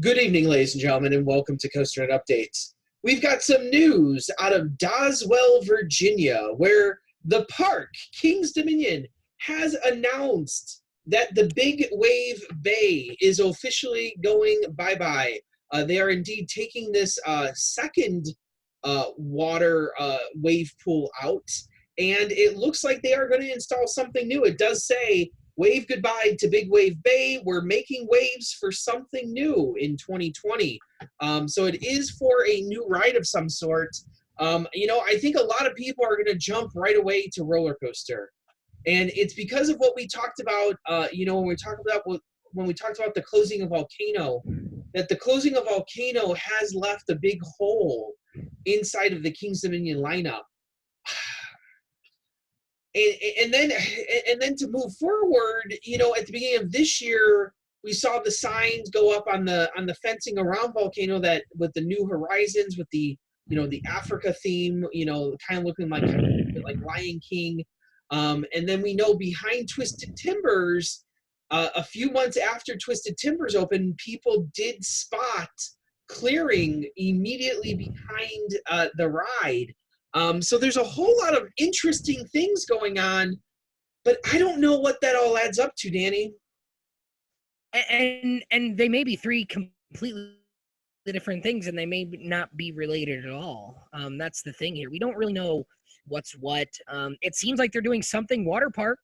Good evening, ladies and gentlemen, and welcome to COASTER-net Updates. We've got some news out of Doswell, Virginia, where the park, Kings Dominion, has announced that the Big Wave Bay is officially going bye-bye. They are indeed taking this second water wave pool out, and it looks like they are going to install something new. It does say, wave goodbye to Big Wave Bay. We're making waves for something new in 2020. So it is for a new ride of some sort. I think a lot of people are going to jump right away to roller coaster. And it's because of what we talked about, when we talked about the closing of Volcano, that the closing of Volcano has left a big hole inside of the Kings Dominion lineup. And then to move forward, at the beginning of this year, we saw the signs go up on the fencing around Volcano that with the New Horizons, with the Africa theme, kind of looking like Lion King. And then we know behind Twisted Timbers, a few months after Twisted Timbers opened, people did spot clearing immediately behind the ride. So there's a whole lot of interesting things going on, but I don't know what that all adds up to, Danny. And they may be three completely different things, and they may not be related at all. That's the thing here. We don't really know what's what. It seems like they're doing something water park.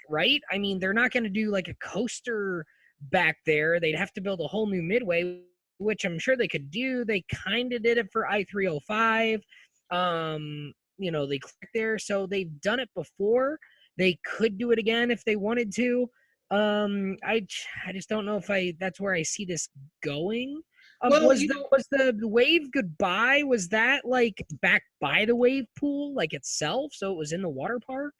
Right? I mean, they're not going to do like a coaster back there. They'd have to build a whole new midway, which I'm sure they could do. They kind of did it for I-305. They clicked there, so they've done it before. They could do it again if they wanted to. I just don't know if that's where I see this going. Was the wave goodbye? Was that like back by the wave pool, like itself? So it was in the water park?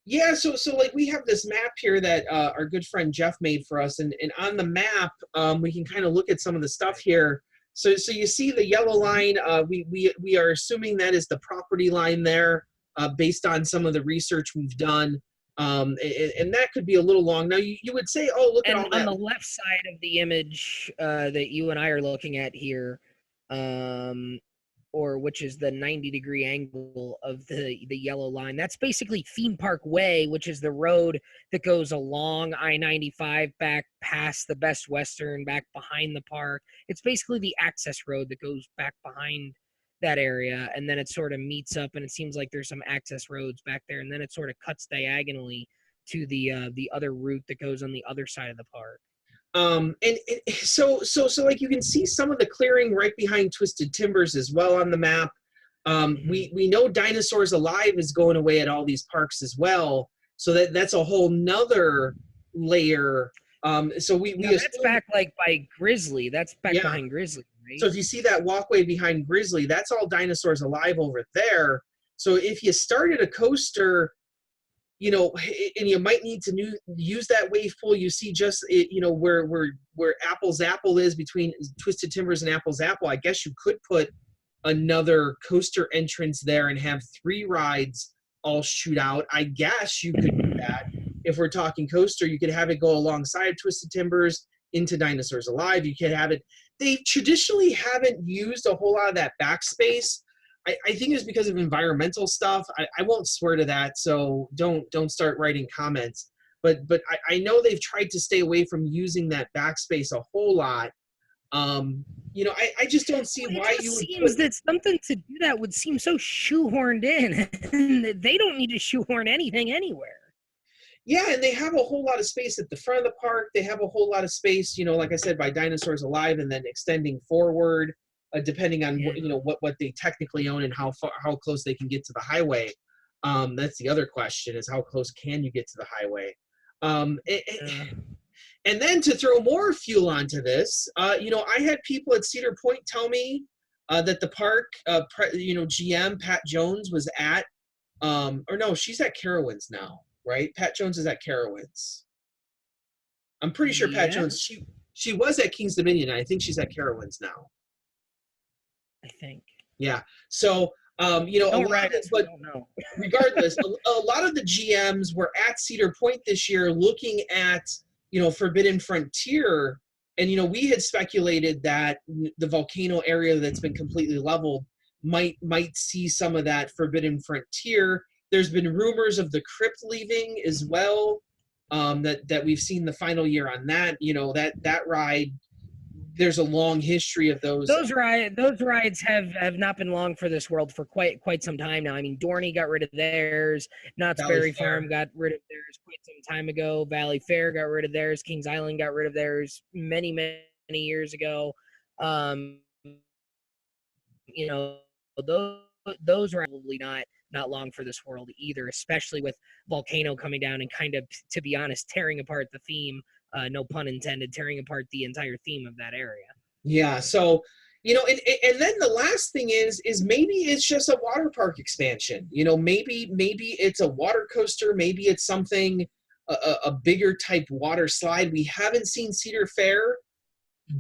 Yeah, so like we have this map here that our good friend Jeff made for us, and on the map we can kind of look at some of the stuff here. So you see the yellow line. We are assuming that is the property line there, based on some of the research we've done, and that could be a little long. Now you would say, oh, look at all that. On the left side of the image that you and I are looking at here, or which is the 90-degree angle of the yellow line. That's basically Theme Park Way, which is the road that goes along I-95 back past the Best Western, back behind the park. It's basically the access road that goes back behind that area, and then it sort of meets up, and it seems like there's some access roads back there, and then it sort of cuts diagonally to the other route that goes on the other side of the park. So like you can see some of the clearing right behind Twisted Timbers as well on the map. We know Dinosaurs Alive is going away at all these parks as well, so that's a whole nother layer. So that's back like by Grizzly. That's back behind Grizzly, right? So if you see that walkway behind Grizzly, that's all Dinosaurs Alive over there. So if you started a coaster, and you might need to use that wave pool. You see just where Apple's Apple is between Twisted Timbers and Apple's Apple. I guess you could put another coaster entrance there and have 3 rides all shoot out. I guess you could do that. If we're talking coaster, you could have it go alongside Twisted Timbers into Dinosaurs Alive. You could have it. They traditionally haven't used a whole lot of that backspace. I think it's because of environmental stuff. I won't swear to that, so don't start writing comments. But I know they've tried to stay away from using that backspace a whole lot. I just don't see why you would. It seems that something to do that would seem so shoehorned in. They don't need to shoehorn anything anywhere. Yeah, and they have a whole lot of space at the front of the park. They have a whole lot of space, like I said, by Dinosaurs Alive, and then extending forward. Depending on what they technically own and how close they can get to the highway. That's the other question: is how close can you get to the highway? And then to throw more fuel onto this, I had people at Cedar Point tell me that the park, GM Pat Jones was at, or no, she's at Carowinds now, right? Pat Jones is at Carowinds. I'm pretty sure Pat Jones. She was at Kings Dominion. And I think she's at Carowinds now. I think. Yeah. So, regardless, a lot of the GMs were at Cedar Point this year looking at, Forbidden Frontier And we had speculated that the volcano area that's been completely leveled might see some of that forbidden frontier. There's been rumors of the crypt leaving as well. That we've seen the final year on that. That ride. There's a long history of those. Those rides have not been long for this world for quite some time now. I mean, Dorney got rid of theirs. Knott's Valley Berry Fair. Farm got rid of theirs quite some time ago. Valley Fair got rid of theirs. Kings Island got rid of theirs many years ago. Um, you know, those are probably not long for this world either, especially with Volcano coming down and kind of, to be honest, tearing apart the theme. No pun intended, tearing apart the entire theme of that area. Yeah. So, and then the last thing is maybe it's just a water park expansion. Maybe it's a water coaster. Maybe it's something, a bigger type water slide. We haven't seen Cedar Fair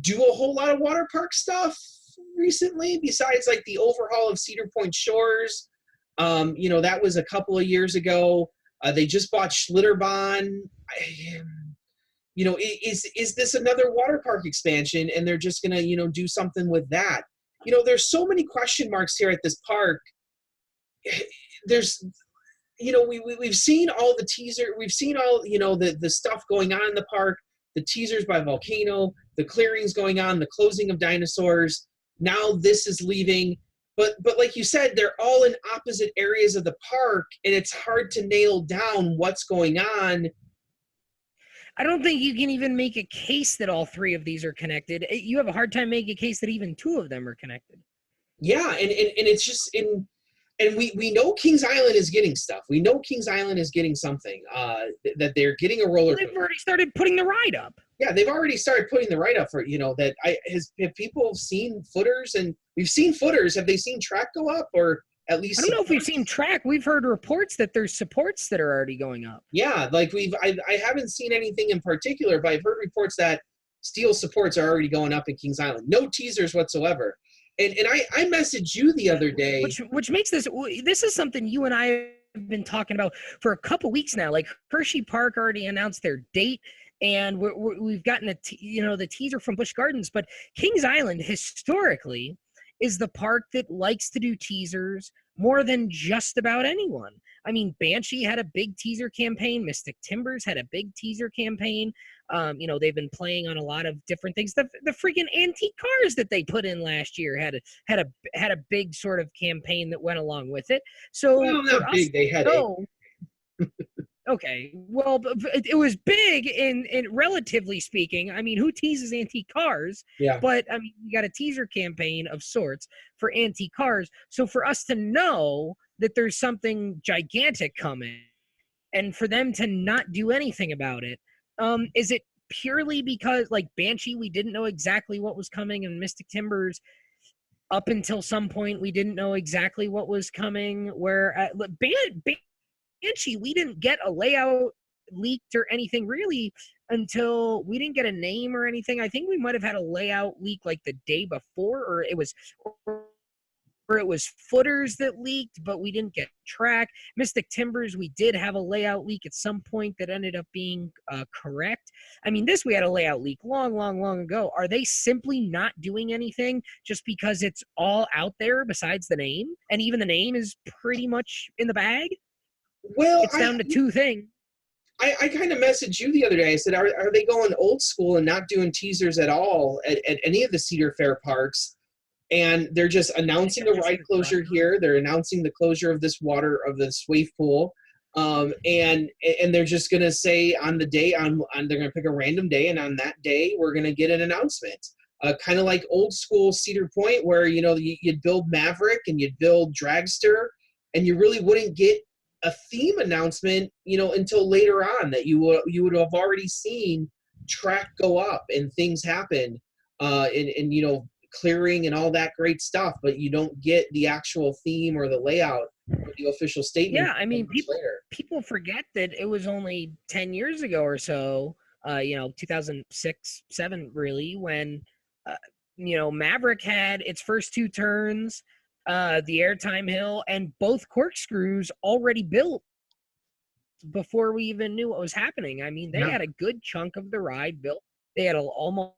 do a whole lot of water park stuff recently, besides like the overhaul of Cedar Point Shores. That was a couple of years ago. They just bought Schlitterbahn. Is this another water park expansion, and they're just gonna do something with that? There's so many question marks here at this park. There's we've seen all the teaser, we've seen all the stuff going on in the park, the teasers by Volcano, the clearings going on, the closing of dinosaurs. Now this is leaving, but like you said, they're all in opposite areas of the park, and it's hard to nail down what's going on. I don't think you can even make a case that all three of these are connected. You have a hard time making a case that even two of them are connected. Yeah, and it's just in. And we know Kings Island is getting stuff. We know Kings Island is getting something. That they're getting a roller. They've already started putting the ride up. Yeah, they've already started putting the ride up for that. Have people seen footers? And we've seen footers. Have they seen track go up, or at least? I don't know if we've seen track. We've heard reports that there's supports that are already going up. Yeah, like I haven't seen anything in particular, but I've heard reports that steel supports are already going up in Kings Island. No teasers whatsoever. And I messaged you the other day, which makes this is something you and I have been talking about for a couple weeks now. Like Hershey Park already announced their date, and we've gotten the teaser from Busch Gardens, but Kings Island historically is the park that likes to do teasers more than just about anyone. I mean, Banshee had a big teaser campaign. Mystic Timbers had a big teaser campaign. They've been playing on a lot of different things. The freaking antique cars that they put in last year had a big sort of campaign that went along with it. So well, not big. They had okay, well, it was big in relatively speaking. I mean, who teases antique cars? Yeah. But I mean, you got a teaser campaign of sorts for antique cars. So for us to know that there's something gigantic coming, and for them to not do anything about it, is it purely because, like Banshee, we didn't know exactly what was coming, and Mystic Timbers, up until some point, we didn't know exactly what was coming. Where Banshee, we didn't get a layout leaked or anything really until we didn't get a name or anything. I think we might have had a layout leak like the day before, or it was footers that leaked, but we didn't get track. Mystic Timbers, we did have a layout leak at some point that ended up being correct. I mean, this we had a layout leak long ago. Are they simply not doing anything just because it's all out there besides the name? And even the name is pretty much in the bag? Well, it's down to two things. I kind of messaged you the other day. I said, are they going old school and not doing teasers at all at any of the Cedar Fair parks? And they're just announcing a ride closure here. They're announcing the closure of this wave pool. And they're just going to say on the day, they're going to pick a random day. And on that day, we're going to get an announcement. Kind of like old school Cedar Point, where, you'd build Maverick and you'd build Dragster, and you really wouldn't get a theme announcement, until later on, that you would have already seen track go up and things happen, and clearing and all that great stuff, but you don't get the actual theme or the layout or the official statement. Yeah, I mean, people forget that it was only 10 years ago or so, 2006, 7 really, when, Maverick had its first two turns, the airtime hill, and both corkscrews already built before we even knew what was happening. I mean, they had a good chunk of the ride built. They had almost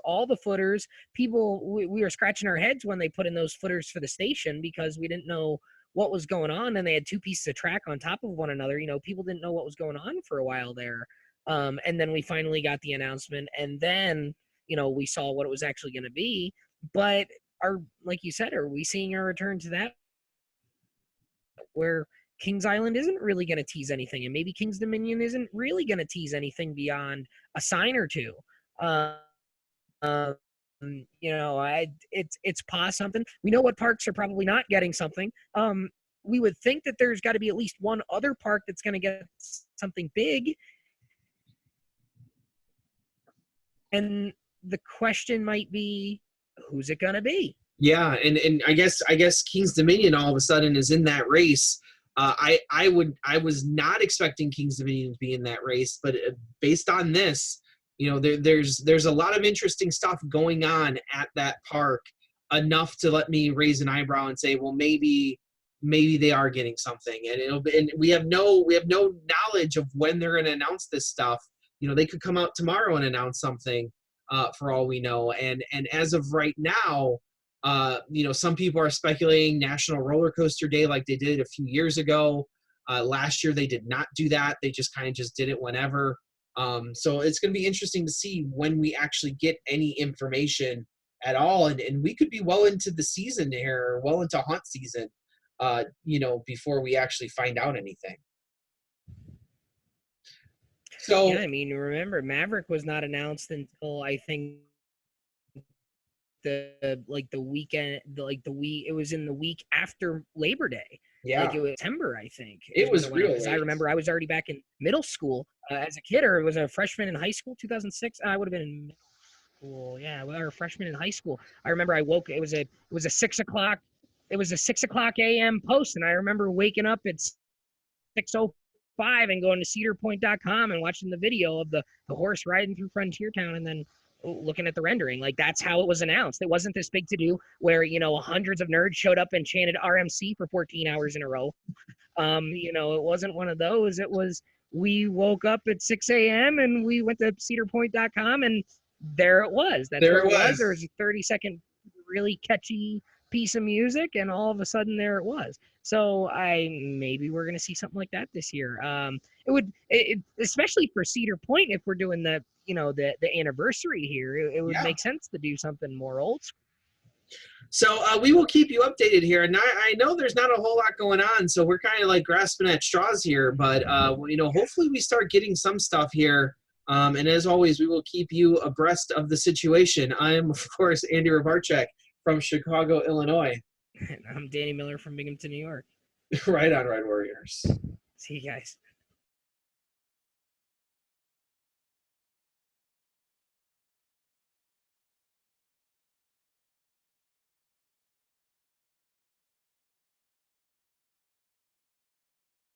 all the footers. People, we were scratching our heads when they put in those footers for the station because we didn't know what was going on, and they had two pieces of track on top of one another. People didn't know what was going on for a while there. And then we finally got the announcement, and then we saw what it was actually going to be. But like you said, are we seeing a return to that where Kings Island isn't really going to tease anything, and maybe Kings Dominion isn't really going to tease anything beyond a sign or two? Um, it's past something. We know what parks are probably not getting something. We would think that there's got to be at least one other park that's going to get something big. And the question might be, who's it going to be? Yeah, and I guess Kings Dominion all of a sudden is in that race. I was not expecting Kings Dominion to be in that race, but based on this, there's a lot of interesting stuff going on at that park, enough to let me raise an eyebrow and say, well, maybe they are getting something, and we have no knowledge of when they're going to announce this stuff. They could come out tomorrow and announce something, for all we know, and as of right now, some people are speculating National Roller Coaster Day like they did a few years ago. Last year they did not do that. They just did it whenever. So it's going to be interesting to see when we actually get any information at all. And we could be well into the season here, well into hunt season, before we actually find out anything. So yeah, I mean, remember, Maverick was not announced until I think the weekend, it was in the week after Labor Day. Yeah, Like it was September, I think. It was real because I remember I was already back in middle school as a kid, or was a freshman in high school, 2006. I would have been in middle school. Yeah, we were a freshman in high school. I remember I woke. It was a 6 o'clock. It was a 6 o'clock a.m. post, and I remember waking up at 6:05 and going to CEDARPoint.com and watching the video of the horse riding through Frontier Town, and then looking at the rendering. Like, that's how it was announced. It wasn't this big to do where hundreds of nerds showed up and chanted RMC for 14 hours in a row. It wasn't one of those. It was, we woke up at 6 a.m. and we went to CEDARPoint.com, and there it was. There was a 30-second really catchy piece of music, and all of a sudden there it was. So maybe we're gonna see something like that this year. It would, especially for Cedar Point, if we're doing the anniversary here, it would make sense to do something more old school. So we will keep you updated here, and I know there's not a whole lot going on, so we're kind of like grasping at straws here. But hopefully we start getting some stuff here. And as always, we will keep you abreast of the situation. I am, of course, Andy Ravarchek from Chicago, Illinois. I'm Danny Miller from Binghamton, New York. Right on, Red Warriors. See you guys.